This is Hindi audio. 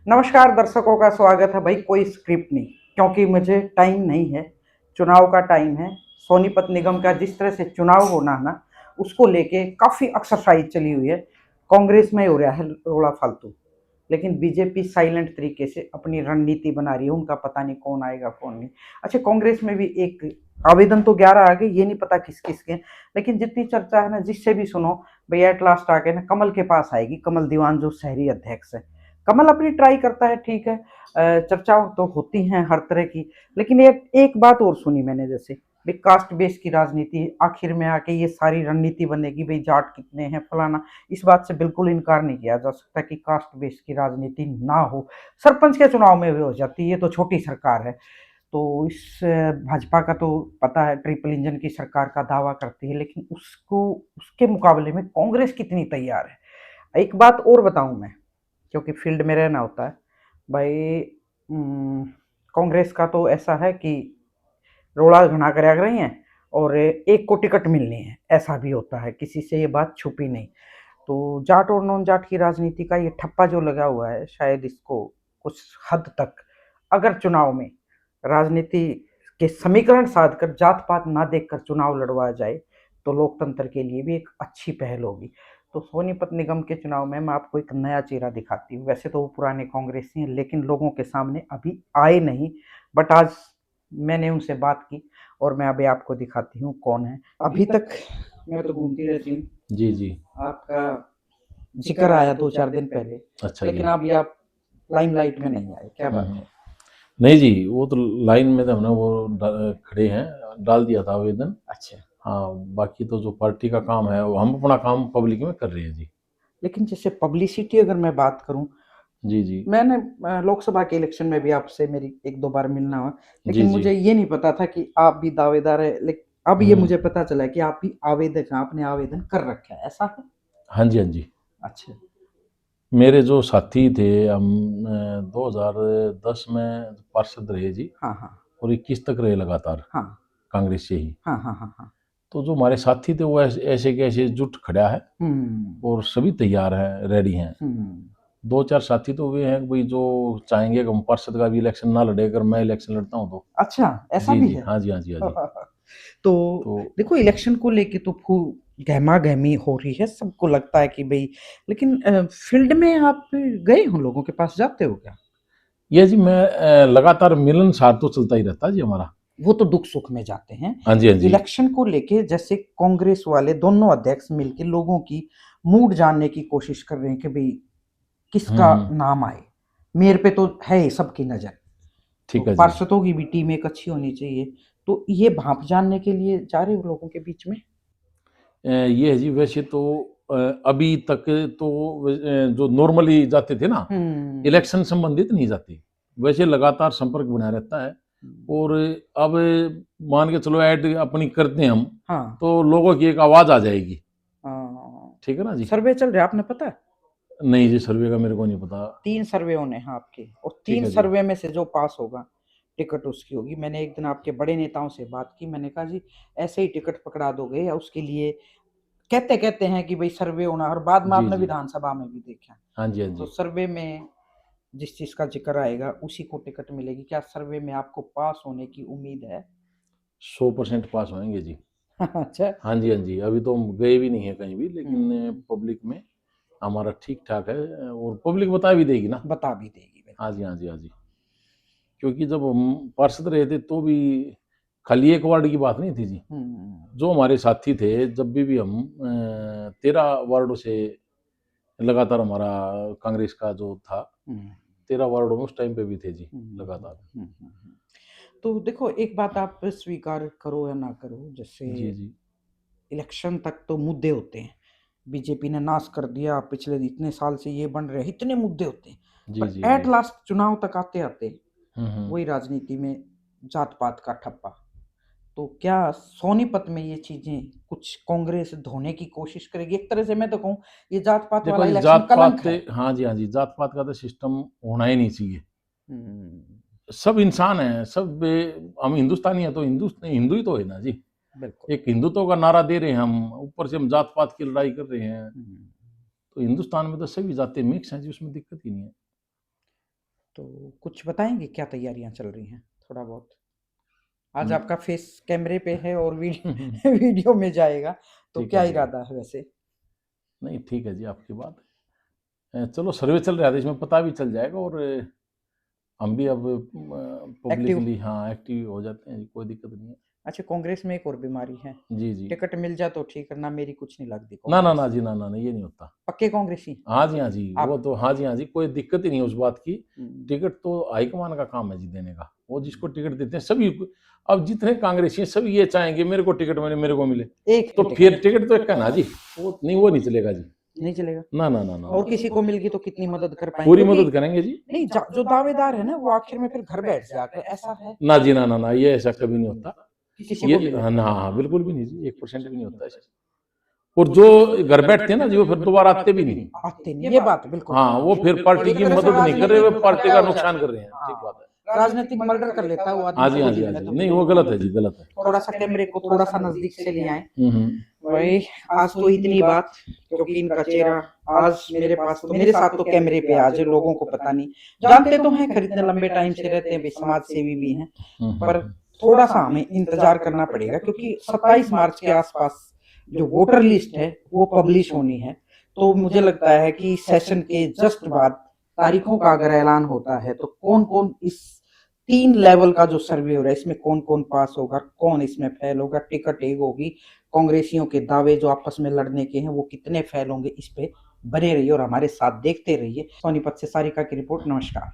नमस्कार दर्शकों का स्वागत है। भाई कोई स्क्रिप्ट नहीं, क्योंकि मुझे टाइम नहीं है। चुनाव का टाइम है। सोनीपत निगम का जिस तरह से चुनाव होना है ना, उसको लेके काफ़ी एक्सरसाइज चली हुई है। कांग्रेस में हो रहा है रोड़ा फालतू, लेकिन बीजेपी साइलेंट तरीके से अपनी रणनीति बना रही है। उनका पता नहीं कौन आएगा कौन नहीं। अच्छा, कांग्रेस में भी एक आवेदन तो 11 आ गए, ये नहीं पता किस किस के, लेकिन जितनी चर्चा है ना, जिससे भी सुनो, भैया एट लास्ट आके ना कमल के पास आएगी। कमल दीवान जो शहरी अध्यक्ष है, कमल अपनी ट्राई करता है, ठीक है। चर्चाओं तो होती हैं हर तरह की, लेकिन एक बात और सुनी मैंने, जैसे भाई कास्ट बेस की राजनीति आखिर में आके ये सारी रणनीति बनेगी, भाई जाट कितने हैं फलाना। इस बात से बिल्कुल इनकार नहीं किया जा सकता कि कास्ट बेस की राजनीति ना हो। सरपंच के चुनाव में भी हो जाती है, ये तो छोटी सरकार है। तो इस भाजपा का तो पता है, ट्रिपल इंजन की सरकार का दावा करती है, लेकिन उसको उसके मुकाबले में कांग्रेस कितनी तैयार है। एक बात और बताऊं मैं, क्योंकि फील्ड में रहना होता है भाई। कांग्रेस का तो ऐसा है कि रोड़ा घना कर रख रही हैं और एक को टिकट मिलनी है, ऐसा भी होता है, किसी से ये बात छुपी नहीं। तो जाट और नॉन जाट की राजनीति का ये ठप्पा जो लगा हुआ है, शायद इसको कुछ हद तक, अगर चुनाव में राजनीति के समीकरण साध कर जात पात ना देखकर चुनाव लड़वाया जाए, तो लोकतंत्र के लिए भी एक अच्छी पहल होगी। तो सोनीपत निगम के चुनाव में मैं आपको एक नया चेहरा दिखाती हूँ। वैसे तो वो पुराने कांग्रेसी हैं, लेकिन लोगों के सामने अभी आए नहीं। बट आज मैंने उनसे बात की और मैं अभी आपको दिखाती हूँ कौन है। अभी तक मैं तो घूमती रहती हूँ, जी, जी। आपका जिक्र आया 2-4 दिन पहले, अच्छा जी। लेकिन अभी आप लाइमलाइट में नहीं आए, क्या बात हुँ। है? नहीं जी, वो तो लाइन में तो हमने वो खड़े हैं, डाल दिया था आवेदन। अच्छा, हाँ, बाकी तो जो पार्टी का काम है, वो हम अपना काम पब्लिक में कर रहे हैं जी। लेकिन जैसे पब्लिसिटी अगर मैं बात करूं, जी, जी। मैंने लोकसभा के इलेक्शन में भी आपसे मेरी 1-2 बार मिलना हुआ, जी, लेकिन जी। मुझे ये नहीं पता था कि आप भी दावेदार है। लेकिन अब ये हुँ। मुझे पता चला है कि आप भी आवेदक हैं, आपने आवेदन कर रखा है, ऐसा है? हाँ जी, हाँ जी। अच्छा। मेरे जो साथी थे, हम 2010 में पार्षद रहे जी, हाँ, हाँ। और 21 तक रहे लगातार, हाँ। कांग्रेस से ही। हाँ, हाँ, हाँ, हाँ। तो जो हमारे साथी थे, वो ऐसे के ऐसे जुट खड़ा है, हुँ। और सभी तैयार हैं, रेडी हैं। हुँ। 2-4 साथी तो वे हैं भाई, जो चाहेंगे कि हम पार्षद का भी इलेक्शन ना लड़े, अगर मैं इलेक्शन लड़ता हूँ तो। अच्छा, ऐसा जी, भी जी। है? हाँ जी, हाँ जी, हाँ जी। तो तो देखो, इलेक्शन को लेके तो गहमा-गहमी हो रही है, सबको लगता है कि भई, लेकिन फील्ड में आप गए हो, लोगों के पास जाते हो क्या? ये जी, मैं लगातार मिलनसार तो चलता ही रहता है जी हमारा। वो तो दुख-सुख में जाते हैं। हाँ जी, हाँ जी। इलेक्शन को लेके जैसे कांग्रेस वाले दोनों अध्यक्ष मिलके लोगों की मूड जानने की कोशिश कर रहे हैं कि भई हुँ, किसका हुँ। नाम आए। मेयर पे तो है ही सबकी नज़र, तो ठीक है जी। पार्षदों की भी टीम एक अच्छी होनी चाहिए। तो ये भाँप जानने के लिए जा रहे हो लोगों के बीच में? ये है जी, वैसे तो अ, अभी तक तो जो नॉर्मली जाते थे ना, हुँ। इलेक्शन संबंधित नहीं जाते। वैसे लगातार संपर्क बना रहता है, हुँ। और अब मान के चलो ऐड अपनी करते हैं हम, हाँ। तो लोगों की एक आवाज़ आ जाएगी। हाँ। ठीक है ना जी? सर्वे चल रहे हैं, आपने पता है? नहीं जी, सर्वे का मेरे को नहीं पता। 3 सर्वे होने हैं आपके, और ठीक 3 है जी। सर्वे में से जो पास होगा, टिकट उसकी होगी। मैंने एक दिन आपके बड़े नेताओं से बात की, मैंने कहा जी ऐसे ही टिकट पकड़ा दोगे या उसके लिए कहते-कहते हैं कि भई सर्वे होना, और बाद में जी, आपने जी। विधानसभा में भी देखा। हाँ जी, हाँ तो जी। सर्वे में जिस चीज़ का ज़िक्र आएगा उसी को टिकट मिलेगी। क्या सर्वे में आपको पास होने की उम्मीद है? 100% पास होएँगे जी। अच्छा। हाँ जी, हाँ जी। अभी तो हम गए भी नहीं हैं कहीं भी, लेकिन हुँ। पब्लिक में हमारा ठीक-ठाक है, और पब्लिक बता भी देगी ना। बता भी देगी, हाँ बिल्कुल। जी, हाँ जी, हाँ जी। क्योंकि जब हम पार्षद रहे थे, तो भी खाली 1 वार्ड की बात नहीं थी जी। हुँ। जो हमारे साथी थे, जब भी हम 13 वार्डों से लगातार हमारा कांग्रेस का जो था, हुँ। 13 वार्डों में उस टाइम पे भी थे जी, हुँ, हुँ, हुँ, लगातार। हुँ, हुँ, हुँ। तो देखो, एक बात आप स्वीकार करो या ना करो, जैसे जी, जी। इलेक्शन तक तो मुद्दे होते हैं। बीजेपी ने नाश कर दिया, पिछले इतने साल से ये बन रहे हैं, इतने मुद्दे होते हैं। जी, पर जी, एट जी। लास्ट चुनाव तक आते-आते हुँ, हुँ। वही राजनीति में जात-पात का ठप्पा। तो क्या सोनीपत में ये चीज़ें कुछ कांग्रेस धोने की कोशिश करेगी? एक तरह से मैं तो कहूँ, ये जात-पात देखो वाला जी, इलेक्शन कलंक जात-पात, है। हाँ जी, हाँ जी, जात-पात का तो सिस्टम होना ही नहीं चाहिए। हुँ। सब इंसान हैं, सब हम हिंदुस्तानी हैं, तो हिंदू ही तो है ना जी। बिल्कुल। एक हिंदुत्व का नारा दे रहे हैं हम, ऊपर से हम जात-पात की लड़ाई कर रहे हैं। हुँ। तो हिंदुस्तान में तो सभी जातें मिक्स हैं जी, उसमें दिक्कत ही नहीं है। तो कुछ बताएंगे क्या तैयारियां चल रही हैं थोड़ा बहुत? आज हम्म। आपका फेस कैमरे पे है और वीडियो में जाएगा, तो ठीक क्या है जी। इरादा है वैसे? नहीं ठीक है जी, आपकी बात चलो सर्वे चल रहा था, इसमें पता भी चल जाएगा, और हम भी अब एक्टिव। पब्लिकली हाँ एक्टिव हो जाते हैं, कोई दिक्कत नहीं है। अच्छा, कांग्रेस में एक और बीमारी है, जी जी। टिकट मिल जाए तो ठीक है, ना मेरी कुछ नहीं लगती ना ना कांग्रेस ना से। जी, ना ना ना, ये नहीं होता। पक्के कांग्रेसी हाँ जी, वो आप? तो हाँ जी, कोई दिक्कत ही नहीं है उस बात की। हम्म, टिकट तो हाईकमान का काम है जी देने का, वो जिसको टिकट देते हैं सभी अब जितने कांग्रेसी हैं सभी ये चाहेंगे मेरे को टिकट मिले, मेरे को मिले। एक तो ही फिर टिकट टिकट तो एक है ना जी, वो नहीं चलेगा जी। नहीं चलेगा। ना ना ना ना और ना। किसी को मिल गई तो कितनी मदद कर पाएंगे, पूरी क्योंकि मदद करेंगे जी। नहीं, जो दावेदार है ना वो आखिर में फिर घर बैठ जाकर, ऐसा है? ना जी, ना ना ना, ये ऐसा कभी नहीं होता। किसी ये को मिले हाँ हाँ हाँ, बिल्कुल भी नहीं जी, 1% भी नहीं होता ऐसा। और जो घर बैठते हैं ना जी, वो फिर दोबारा आते भी नहीं। आते नहीं, ये बात बिल्कुल हाँ, वो फिर पार्टी एक की तरह से मदद नहीं कर रहे, वो राजनीतिक पार्टी क्या का हो जाता नुकसान है। कर रहे हैं। ठीक बात हाँ, है। राजनीतिक मर्डर कर लेता है वो हाँ आदमी जी, हाँ खुद जी, ही, हाँ मैं जी, तो नहीं वो बिल्कुल गलत है जी, गलत है। थोड़ा सा कैमरे को थोड़ा सा नजदीक से ले आए। हम्म। भाई आज तो इतनी बात, क्योंकि इनका चेहरा आज मेरे पास, तो मेरे साथ तो कैमरे पे आज है, लोगों को पता नहीं, जानते तो हैं, खरीदने लंबे टाइम से रहते हैं, भाई समाज सेवी भी हैं, पर थोड़ा सा हमें इंतजार करना पड़ेगा, क्योंकि 27 मार्च के आसपास जो वोटर लिस्ट है वो पब्लिश होनी है। तो मुझे लगता है कि सेशन के जस्ट बाद तारीखों का अगर ऐलान होता है तो कौन कौन इस 3 लेवल का जो सर्वे हो रहा है इसमें कौन कौन पास होगा, कौन इसमें फेल होगा, टिकट एक होगी, कांग्रेसियों के दावे जो आपस में लड़ने के हैं वो कितने फेल होंगे, इस पे बने रहिए और हमारे साथ देखते रहिए। सोनीपत से सारिका की रिपोर्ट, नमस्कार।